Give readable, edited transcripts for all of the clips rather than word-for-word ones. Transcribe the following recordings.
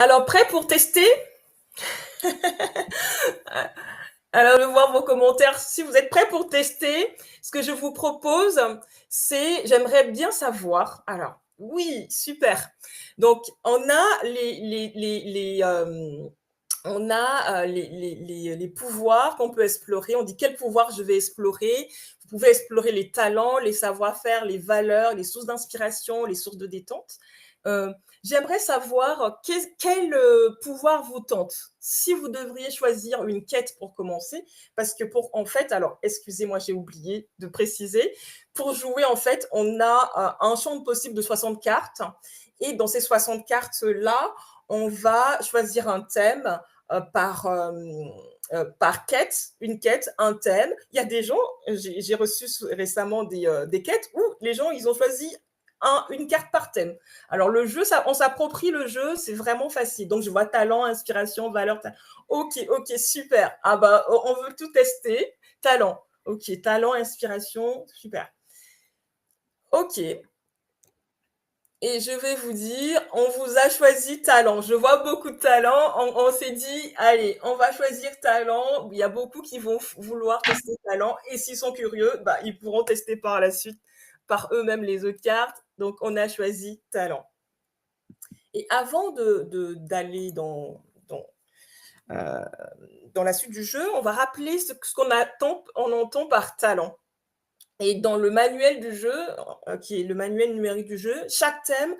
Alors, prêt pour tester? Alors, je vais voir vos commentaires. Si vous êtes prêts pour tester, ce que je vous propose, c'est, j'aimerais bien savoir. Alors, oui, super. Donc, on a les pouvoirs qu'on peut explorer. On dit quel pouvoir je vais explorer. Vous pouvez explorer les talents, les savoir-faire, les valeurs, les sources d'inspiration, les sources de détente. Euh, J'aimerais savoir quel pouvoir vous tente. Si vous devriez choisir une quête pour commencer, parce que en fait, alors, excusez-moi, j'ai oublié de préciser, pour jouer, en fait, on a un champ possible de 60 cartes, et dans ces 60 cartes-là, on va choisir un thème par quête, une quête, un thème. Il y a des gens, j'ai reçu récemment des quêtes où les gens, ils ont choisi une carte par thème. Alors le jeu, on s'approprie le jeu, c'est vraiment facile. Donc je vois talent, inspiration, valeur. Ok, super. Ah bah, on veut tout tester. Talent. Ok, talent, inspiration, super. Ok. Et je vais vous dire, on vous a choisi talent. Je vois beaucoup de talent. On s'est dit, allez, on va choisir talent. Il y a beaucoup qui vont vouloir tester talent. Et s'ils sont curieux, bah, ils pourront tester par la suite par eux-mêmes les autres cartes. Donc, on a choisi talent. Et avant d'aller euh, dans la suite du jeu, on va rappeler ce on entend par talent. Et dans le manuel du jeu, qui est le manuel numérique du jeu, chaque thème,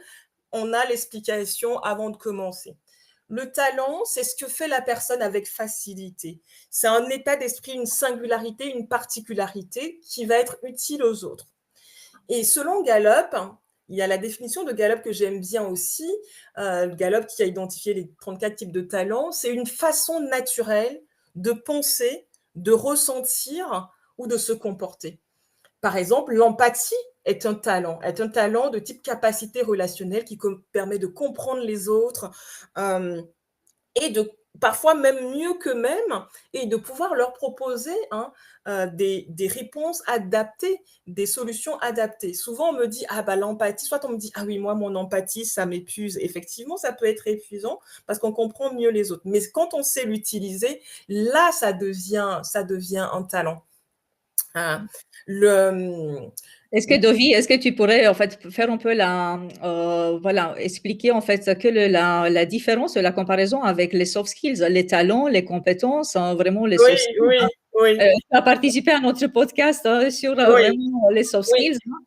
on a l'explication avant de commencer. Le talent, c'est ce que fait la personne avec facilité. C'est un état d'esprit, une singularité, une particularité qui va être utile aux autres. Et selon Gallup, il y a la définition de Gallup que j'aime bien aussi, Gallup qui a identifié les 34 types de talents, c'est une façon naturelle de penser, de ressentir ou de se comporter. Par exemple, l'empathie est un talent de type capacité relationnelle qui permet de comprendre les autres et de parfois même mieux qu'eux-mêmes et de pouvoir leur proposer des réponses adaptées, des solutions adaptées. Souvent, on me dit, ah bah l'empathie, soit on me dit, ah oui, moi, mon empathie, ça m'épuise. Effectivement, ça peut être épuisant parce qu'on comprend mieux les autres. Mais quand on sait l'utiliser, là, ça devient un talent. Le, Est-ce que Dovi, est-ce que tu pourrais en fait faire un peu voilà, expliquer en fait la différence, la comparaison avec les soft skills, les talents, les compétences, hein, vraiment les oui, soft skills, oui, hein. oui, Tu as participé à notre podcast sur oui, vraiment les soft oui, skills, hein.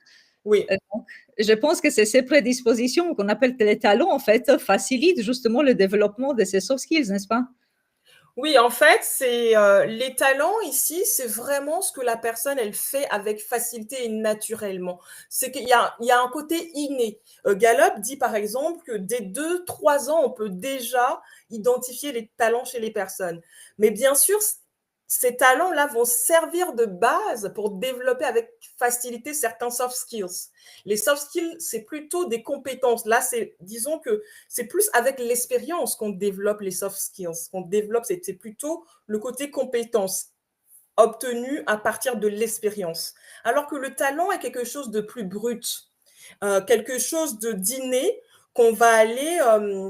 oui. Donc, je pense que c'est ces prédispositions qu'on appelle les talents en fait facilitent justement le développement de ces soft skills, n'est-ce pas? Oui, en fait, c'est les talents ici, c'est vraiment ce que la personne elle fait avec facilité et naturellement. C'est qu'il y a un côté inné. Gallup dit par exemple que dès 2, 3 ans, on peut déjà identifier les talents chez les personnes. Mais bien sûr, ces talents-là vont servir de base pour développer avec facilité certains soft skills. Les soft skills, c'est plutôt des compétences. Là, disons que c'est plus avec l'expérience qu'on développe les soft skills. Qu'on développe, c'est plutôt le côté compétence obtenu à partir de l'expérience. Alors que le talent est quelque chose de plus brut, quelque chose de d'inné qu'on va aller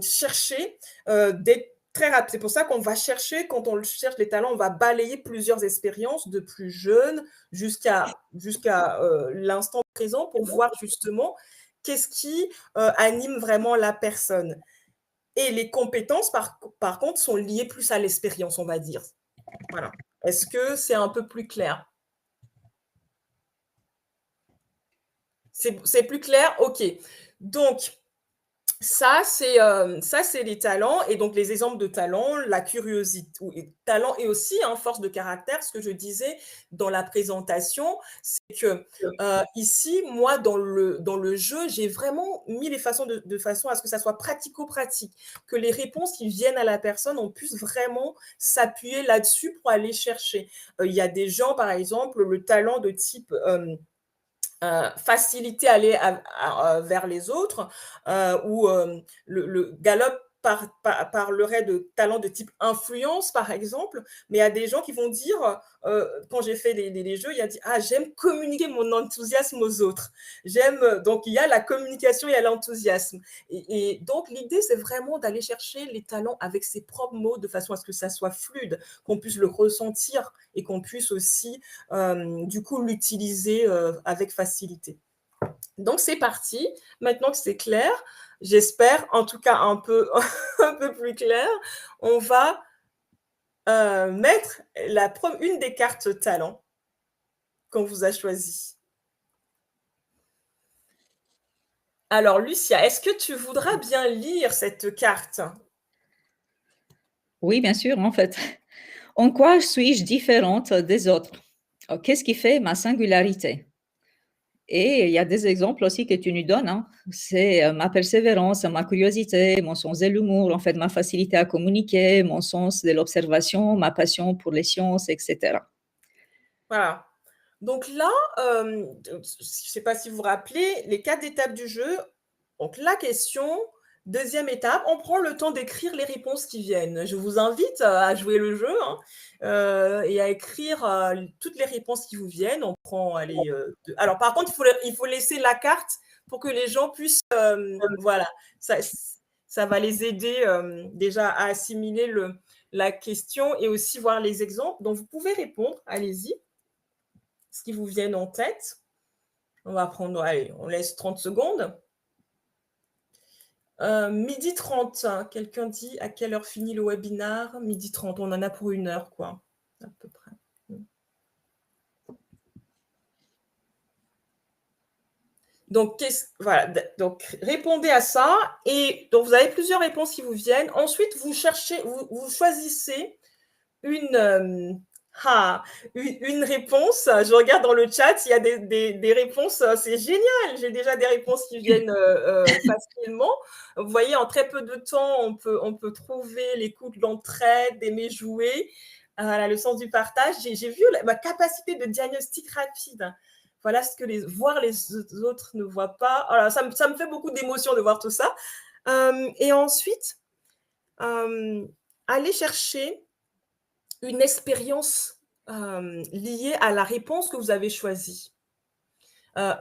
chercher d'être très rapide. C'est pour ça qu'on va chercher, quand on cherche les talents, on va balayer plusieurs expériences de plus jeune jusqu'à l'instant présent pour voir justement qu'est-ce qui anime vraiment la personne. Et les compétences, par contre, sont liées plus à l'expérience, on va dire. Voilà. Est-ce que c'est un peu plus clair? C'est plus clair? Ok. Donc, ça, c'est les talents. Et donc, les exemples de talents, la curiosité. Talent et aussi force de caractère. Ce que je disais dans la présentation, c'est que ici, moi, dans le jeu, j'ai vraiment mis les façons de façon à ce que ça soit pratico-pratique. Que les réponses qui viennent à la personne, on puisse vraiment s'appuyer là-dessus pour aller chercher. Il y a des gens, par exemple, le talent de type facilité à aller vers les autres, ou le Gallup parlerait de talent de type influence, par exemple, mais il y a des gens qui vont dire, quand j'ai fait les jeux, il y a dit, ah, j'aime communiquer mon enthousiasme aux autres. Donc il y a la communication, il y a l'enthousiasme. Et donc l'idée, c'est vraiment d'aller chercher les talents avec ses propres mots, de façon à ce que ça soit fluide, qu'on puisse le ressentir et qu'on puisse aussi, du coup, l'utiliser avec facilité. Donc c'est parti. Maintenant que c'est clair, j'espère, en tout cas un peu, un peu plus clair, on va mettre une des cartes talent qu'on vous a choisies. Alors Lucia, est-ce que tu voudras bien lire cette carte? Oui, bien sûr, en fait. En quoi suis-je différente des autres? Qu'est-ce qui fait ma singularité? Et il y a des exemples aussi que tu nous donnes, hein. C'est ma persévérance, ma curiosité, mon sens de l'humour, en fait, ma facilité à communiquer, mon sens de l'observation, ma passion pour les sciences, etc. Voilà. Donc là, je ne sais pas si vous vous rappelez, les 4 étapes du jeu. Donc la question, deuxième étape, on prend le temps d'écrire les réponses qui viennent. Je vous invite à jouer le jeu, hein, et à écrire toutes les réponses qui vous viennent. On prend, allez, alors par contre, il faut laisser la carte pour que les gens puissent, voilà, ça va les aider déjà à assimiler la question et aussi voir les exemples. Donc vous pouvez répondre, allez-y, ce qui vous vienne en tête. On va prendre, allez, on laisse 30 secondes. 12h30, hein. Quelqu'un dit à quelle heure finit le webinaire? 12h30, on en a pour 1 heure, quoi, à peu près. Donc, voilà, donc répondez à ça. Et donc, vous avez plusieurs réponses qui vous viennent. Ensuite, vous choisissez une réponse. Je regarde dans le chat, il y a des réponses. C'est génial. J'ai déjà des réponses qui viennent facilement. Vous voyez, en très peu de temps, on peut trouver l'écoute, l'entraide, aimer jouer, le sens du partage. J'ai vu ma capacité de diagnostic rapide. Voilà ce que voir les autres ne voient pas. Alors, ça me fait beaucoup d'émotion de voir tout ça. Et ensuite, allez chercher une expérience liée à la réponse que vous avez choisie.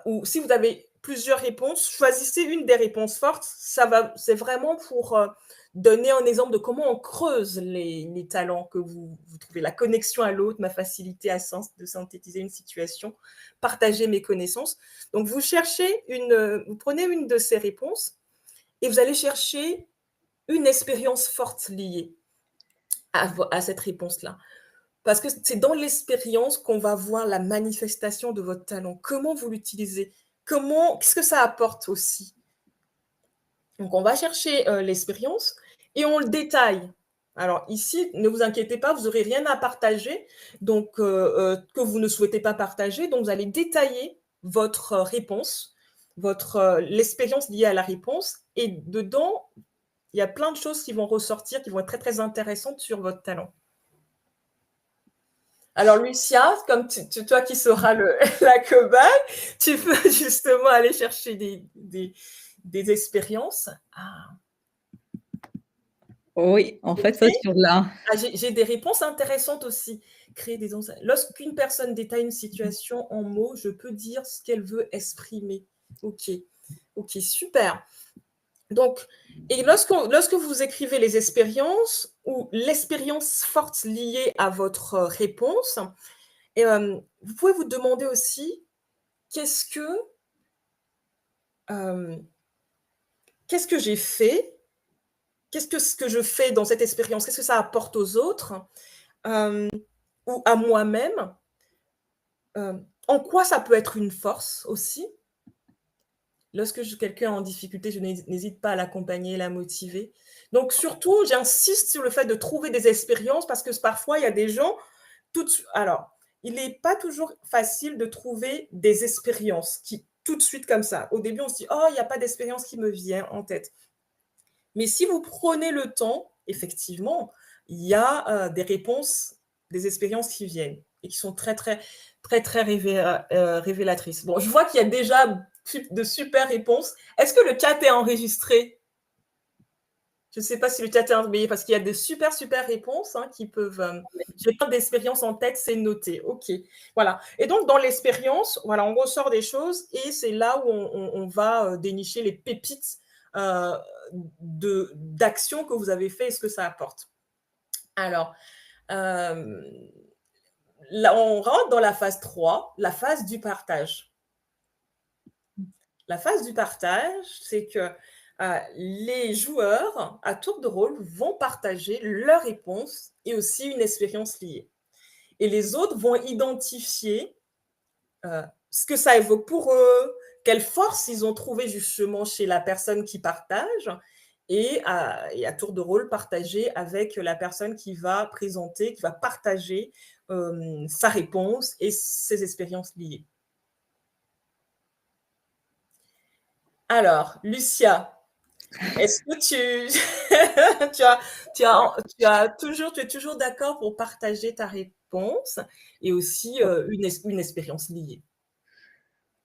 Ou si vous avez plusieurs réponses, choisissez une des réponses fortes. C'est vraiment pour donner un exemple de comment on creuse les talents que vous trouvez, la connexion à l'autre, ma facilité de synthétiser une situation, partager mes connaissances. Donc, vous prenez une de ces réponses et vous allez chercher une expérience forte liée à cette réponse-là. Parce que c'est dans l'expérience qu'on va voir la manifestation de votre talent. Comment vous l'utilisez? Qu'est-ce que ça apporte aussi? Donc, on va chercher l'expérience et on le détaille. Alors ici, ne vous inquiétez pas, vous n'aurez rien à partager, donc que vous ne souhaitez pas partager. Donc, vous allez détailler votre réponse, l'expérience liée à la réponse. Et dedans, il y a plein de choses qui vont ressortir, qui vont être très, très intéressantes sur votre talent. Alors, Lucia, comme toi qui seras la cobaye, tu peux justement aller chercher des expériences. Ah. Oui, en fait, sur là. J'ai des réponses intéressantes aussi. Lorsqu'une personne détaille une situation en mots, je peux dire ce qu'elle veut exprimer. Ok, super. Donc, et lorsque vous écrivez les expériences ou l'expérience forte liée à votre réponse, vous pouvez vous demander aussi qu'est-ce que j'ai fait? Qu'est-ce que je fais dans cette expérience? Qu'est-ce que ça apporte aux autres ou à moi-même? En quoi ça peut être une force aussi? Lorsque quelqu'un est en difficulté, je n'hésite pas à l'accompagner, la motiver. Donc surtout, j'insiste sur le fait de trouver des expériences parce que parfois, il y a des gens alors, il n'est pas toujours facile de trouver des expériences qui, tout de suite comme ça. Au début, on se dit, oh, il n'y a pas d'expérience qui me vient en tête. Mais si vous prenez le temps, effectivement, il y a des réponses, des expériences qui viennent et qui sont très, très, très, très révélatrices. Bon, je vois qu'il y a déjà de super réponses. Est-ce que le chat est enregistré? Je ne sais pas si le chat est emballé parce qu'il y a des super, super réponses hein, qui peuvent. J'ai plein d'expériences en tête, c'est noté. OK. Voilà. Et donc, dans l'expérience, voilà, on ressort des choses et c'est là où on va dénicher les pépites euh, d'actions que vous avez fait et ce que ça apporte. Alors, là, on rentre dans la phase 3, la phase du partage. La phase du partage, c'est que les joueurs, à tour de rôle, vont partager leurs réponses et aussi une expérience liée. Et les autres vont identifier ce que ça évoque pour eux, quelle force ils ont trouvé justement chez la personne qui partage, et à tour de rôle partager avec la personne qui va présenter, qui va partager sa réponse et ses expériences liées. Alors, Lucia, est-ce que tu es toujours d'accord pour partager ta réponse et aussi une expérience liée?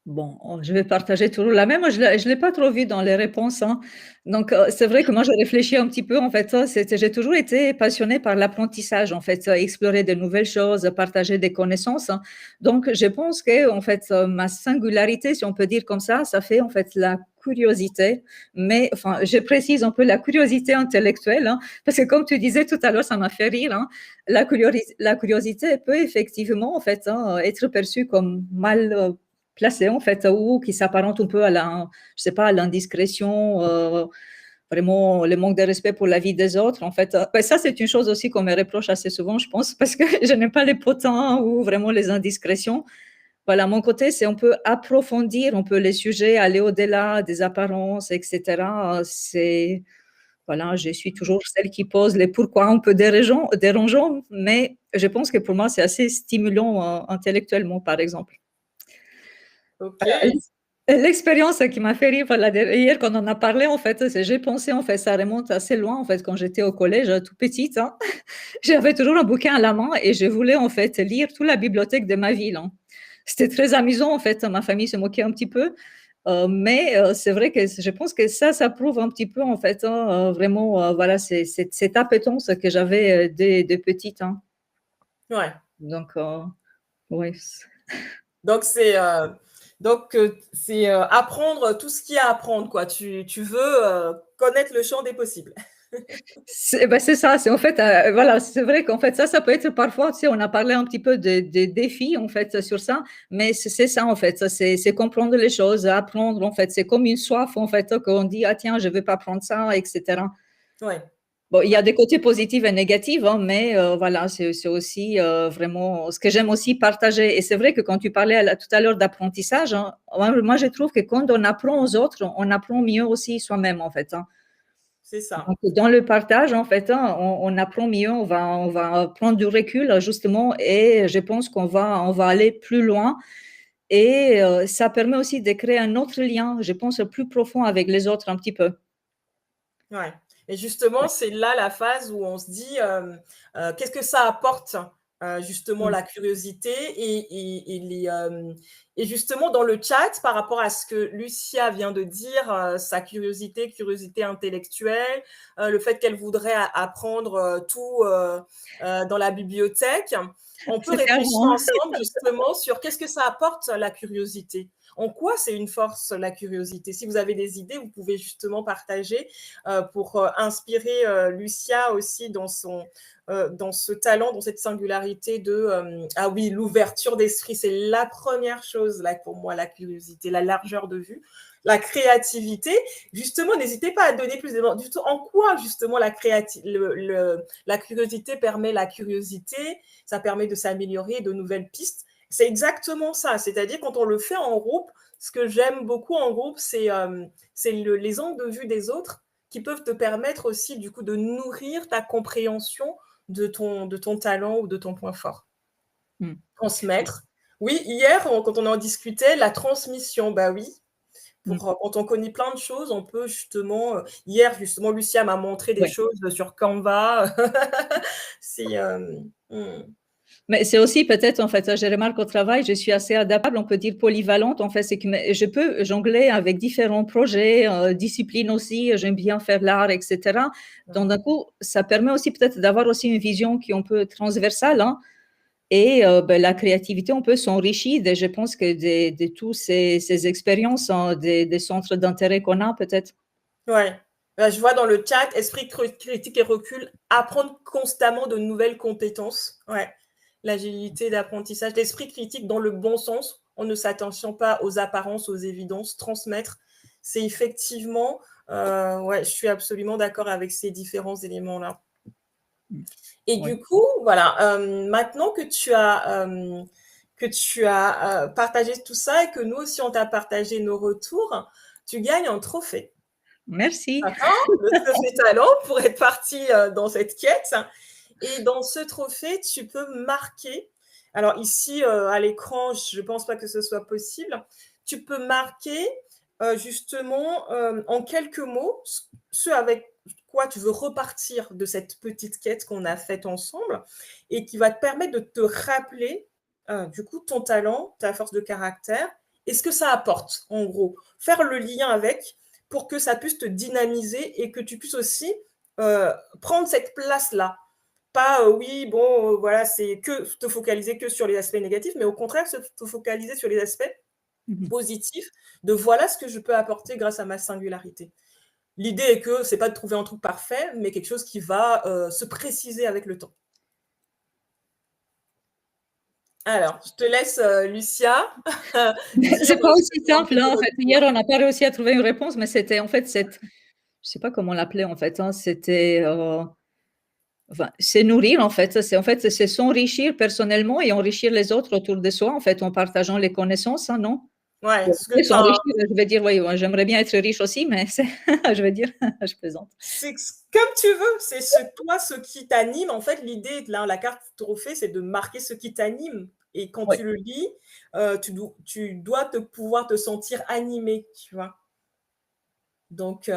Bon, je vais partager toujours la même. Moi, je l'ai pas trop vu dans les réponses, hein. Donc, c'est vrai que moi, j'ai réfléchi un petit peu, en fait, j'ai toujours été passionnée par l'apprentissage, en fait, explorer de nouvelles choses, partager des connaissances, hein. Donc, je pense que, en fait, ma singularité, si on peut dire comme ça fait, en fait, la curiosité. Mais, enfin, je précise un peu la curiosité intellectuelle, hein, parce que comme tu disais tout à l'heure, ça m'a fait rire, hein. La curiosité peut effectivement, en fait, hein, être perçue comme mal, placé en fait, ou qui s'apparente un peu à la, je sais pas, à l'indiscrétion, vraiment le manque de respect pour la vie des autres. En fait, ben ça c'est une chose aussi qu'on me reproche assez souvent, je pense, parce que je n'aime pas les potins ou vraiment les indiscrétions. Voilà, mon côté, c'est on peut approfondir, on peut les sujets, aller au-delà des apparences, etc. C'est voilà, je suis toujours celle qui pose les pourquoi un peu dérangeants, mais je pense que pour moi, c'est assez stimulant intellectuellement, par exemple. Ok. L'expérience qui m'a fait rire, voilà, hier quand on en a parlé, en fait, j'ai pensé, en fait, ça remonte assez loin, en fait, quand j'étais au collège, tout petite, hein, j'avais toujours un bouquin à la main et je voulais, en fait, lire toute la bibliothèque de ma ville, hein. C'était très amusant, en fait, ma famille se moquait un petit peu, mais c'est vrai que je pense que ça prouve un petit peu, en fait, hein, vraiment, voilà, cette appétence que j'avais de petite, hein. Ouais. Donc, ouais. Donc c'est apprendre tout ce qu'il y a à apprendre quoi. Tu veux connaître le champ des possibles. C'est ça, c'est en fait, voilà, c'est vrai qu'en fait, ça peut être parfois, tu sais, on a parlé un petit peu des défis, en fait, sur ça, mais c'est ça, en fait, ça, c'est comprendre les choses, apprendre, en fait, c'est comme une soif, en fait, qu'on dit, ah tiens, je ne vais pas prendre ça, etc. Ouais. Bon, il y a Ouais. des côtés positifs et négatifs, hein, mais voilà, c'est aussi vraiment ce que j'aime aussi partager. Et c'est vrai que quand tu parlais tout à l'heure d'apprentissage, hein, moi, je trouve que quand on apprend aux autres, on apprend mieux aussi soi-même, en fait, hein. C'est ça. Donc, dans le partage, en fait, hein, on apprend mieux, on va prendre du recul, justement, et je pense qu'on va aller plus loin. Et ça permet aussi de créer un autre lien, je pense, plus profond avec les autres un petit peu. Ouais. Et justement, Ouais. c'est là la phase où on se dit qu'est-ce que ça apporte justement Mm. la curiosité et justement dans le chat par rapport à ce que Lucia vient de dire, sa curiosité intellectuelle, le fait qu'elle voudrait apprendre tout dans la bibliothèque. On peut C'est réfléchir tellement. ensemble justement sur qu'est-ce que ça apporte la curiosité. En quoi c'est une force la curiosité? Si vous avez des idées, vous pouvez justement partager pour inspirer Lucia aussi dans ce talent, dans cette singularité de ah oui, l'ouverture d'esprit, c'est la première chose là pour moi, la curiosité, la largeur de vue, la créativité. Justement, n'hésitez pas à donner plus d'éléments. En quoi justement la curiosité permet la curiosité, ça permet de s'améliorer, de nouvelles pistes. C'est exactement ça. C'est-à-dire quand on le fait en groupe, ce que j'aime beaucoup en groupe, c'est les angles de vue des autres qui peuvent te permettre aussi du coup de nourrir ta compréhension de ton talent ou de ton point fort. Mm. Transmettre. Oui, hier, quand on en discutait, la transmission, bah oui. Mm. Quand on connaît plein de choses, on peut justement. Hier, justement, Lucia m'a montré des Ouais. choses sur Canva. C'est. Hmm. Mais c'est aussi peut-être, en fait, je remarque au travail, je suis assez adaptable, on peut dire polyvalente, en fait, c'est que je peux jongler avec différents projets, disciplines aussi, j'aime bien faire l'art, etc. Donc, d'un coup, ça permet aussi peut-être d'avoir aussi une vision qui est un peu transversale, hein, et ben, la créativité, on peut s'enrichir, je pense que de toutes ces expériences, hein, des centres d'intérêt qu'on a, peut-être. Ouais. Je vois dans le chat, esprit critique et recul, apprendre constamment de nouvelles compétences. Ouais. L'agilité d'apprentissage, l'esprit critique dans le bon sens, en ne s'attachant pas aux apparences, aux évidences, transmettre, c'est effectivement, ouais, je suis absolument d'accord avec ces différents éléments-là. Et Oui. du coup, voilà, maintenant que tu as partagé tout ça et que nous aussi on t'a partagé nos retours, tu gagnes un trophée. Merci. Le trophée talent pour être parti dans cette quête. Et dans ce trophée, tu peux marquer. Alors ici, à l'écran, je ne pense pas que ce soit possible. Tu peux marquer justement en quelques mots ce avec quoi tu veux repartir de cette petite quête qu'on a faite ensemble et qui va te permettre de te rappeler du coup ton talent, ta force de caractère et ce que ça apporte en gros. Faire le lien avec pour que ça puisse te dynamiser et que tu puisses aussi prendre cette place-là. Pas, oui, bon, voilà, c'est que te focaliser que sur les aspects négatifs, mais au contraire, te focaliser sur les aspects positifs de voilà ce que je peux apporter grâce à ma singularité. L'idée est que c'est pas de trouver un truc parfait, mais quelque chose qui va se préciser avec le temps. Alors, je te laisse, Lucia. C'est pas aussi simple, hein, en fait. Hier, on n'a pas réussi à trouver une réponse, mais c'était en fait cette, je sais pas comment l'appeler en fait, hein, c'était, enfin, c'est nourrir en fait, c'est s'enrichir personnellement et enrichir les autres autour de soi en fait, en partageant les connaissances, hein, non? Ouais, ce que S'enrichir, je vais dire, oui, ouais, j'aimerais bien être riche aussi, mais c'est je vais dire, je plaisante. c'est comme tu veux, c'est toi, ce qui t'anime. En fait, l'idée, là, la carte trophée, c'est de marquer ce qui t'anime. Et quand Oui. tu le lis, tu dois pouvoir te sentir animé, tu vois. Donc,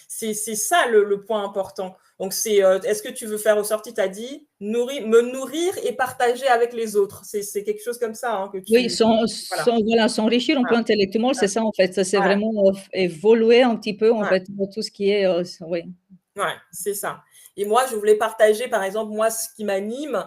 c'est ça le point important. Donc, c'est est-ce que tu veux faire ressortir, tu as dit, me nourrir et partager avec les autres. C'est quelque chose comme ça hein, que Oui, tu. Voilà. voilà, s'enrichir un peu intellectuellement, c'est ça en fait, ça c'est Voilà. vraiment évoluer un petit peu en Ouais. fait, tout ce qui est, oui. Ouais, c'est ça. Et moi, je voulais partager, par exemple, moi, ce qui m'anime,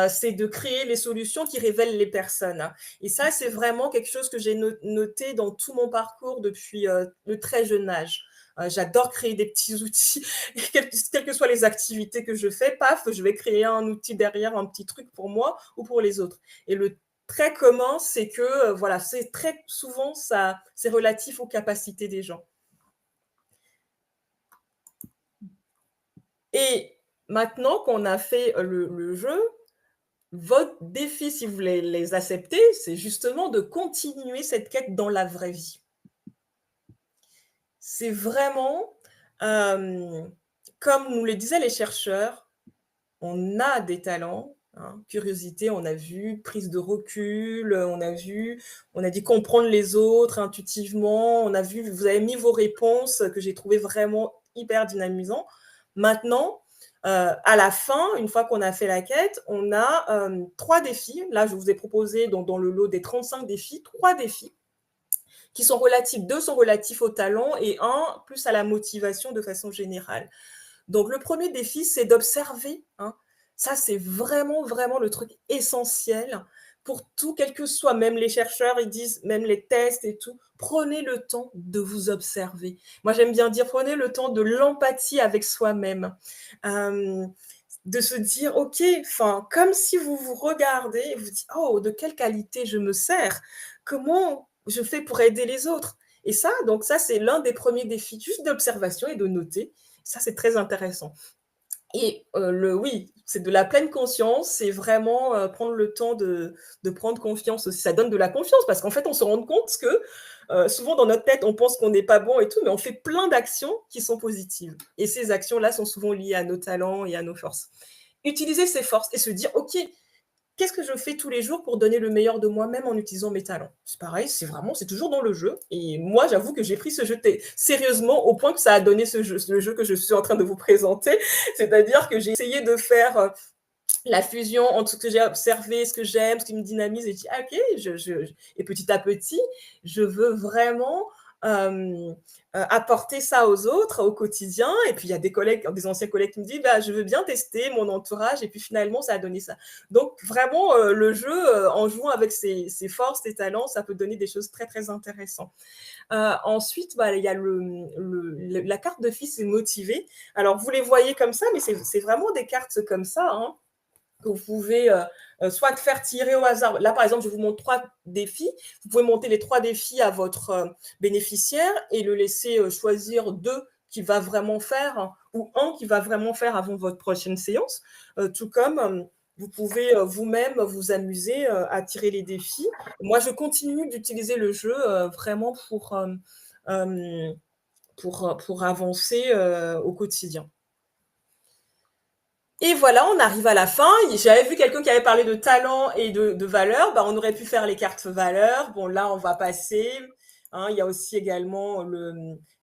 c'est de créer les solutions qui révèlent les personnes. Et ça, c'est vraiment quelque chose que j'ai noté dans tout mon parcours depuis le très jeune âge. J'adore créer des petits outils, quelles que soient les activités que je fais, paf, je vais créer un outil derrière, un petit truc pour moi ou pour les autres. Et le très commun, c'est que, voilà, c'est très souvent, ça, c'est relatif aux capacités des gens. Et maintenant qu'on a fait le jeu, votre défi, si vous voulez les accepter, c'est justement de continuer cette quête dans la vraie vie. C'est vraiment, comme nous le disaient les chercheurs, on a des talents, hein, curiosité, on a vu, prise de recul, on a dit comprendre les autres intuitivement, on a vu, vous avez mis vos réponses que j'ai trouvé vraiment hyper dynamisant. Maintenant, à la fin, une fois qu'on a fait la quête, on a 3 défis. Là, je vous ai proposé dans le lot des 35 défis, 3 défis qui sont relatifs. 2 sont relatifs au talent et 1 plus à la motivation de façon générale. Donc, le premier défi, c'est d'observer. Hein. Ça, c'est vraiment, vraiment le truc essentiel pour tout, quel que soit, même les chercheurs, ils disent, même les tests et tout, prenez le temps de vous observer. Moi, j'aime bien dire, prenez le temps de l'empathie avec soi-même. De se dire, OK, comme si vous vous regardez et vous dites, oh, de quelle qualité je me sers? Comment je fais pour aider les autres? Et ça, donc ça, c'est l'un des premiers défis, juste d'observation et de noter. Ça, c'est très intéressant. Et oui, c'est de la pleine conscience, c'est vraiment prendre le temps de prendre confiance aussi. Ça donne de la confiance parce qu'en fait, on se rend compte que souvent dans notre tête, on pense qu'on n'est pas bon et tout, mais on fait plein d'actions qui sont positives. Et ces actions-là sont souvent liées à nos talents et à nos forces. Utiliser ses forces et se dire, OK, qu'est-ce que je fais tous les jours pour donner le meilleur de moi-même en utilisant mes talents? C'est pareil, c'est toujours dans le jeu. Et moi, j'avoue que j'ai pris ce jeu sérieusement au point que ça a donné le jeu que je suis en train de vous présenter. C'est-à-dire que j'ai essayé de faire la fusion entre ce que j'ai observé, ce que j'aime, ce qui me dynamise, et je dis, ah, ok, et petit à petit, je veux vraiment apporter ça aux autres au quotidien. Et puis, il y a des collègues, des anciens collègues qui me disent, bah, je veux bien tester mon entourage. Et puis, finalement, ça a donné ça. Donc, vraiment, le jeu, en jouant avec ses forces, ses talents, ça peut donner des choses très, très intéressantes. Ensuite, bah, il y a la carte de fils est motivée. Alors, vous les voyez comme ça, mais c'est vraiment des cartes comme ça, hein, que vous pouvez soit faire tirer au hasard. Là, par exemple, je vous montre 3 défis. Vous pouvez monter les 3 défis à votre bénéficiaire et le laisser choisir 2 qui va vraiment faire, hein, ou un qui va vraiment faire avant votre prochaine séance. Tout comme vous pouvez vous-même vous amuser à tirer les défis. Moi, je continue d'utiliser le jeu vraiment pour avancer au quotidien. Et voilà, on arrive à la fin. J'avais vu quelqu'un qui avait parlé de talent et de valeur. Bah, on aurait pu faire les cartes valeurs. Bon, là, on va passer. Hein, il y a aussi également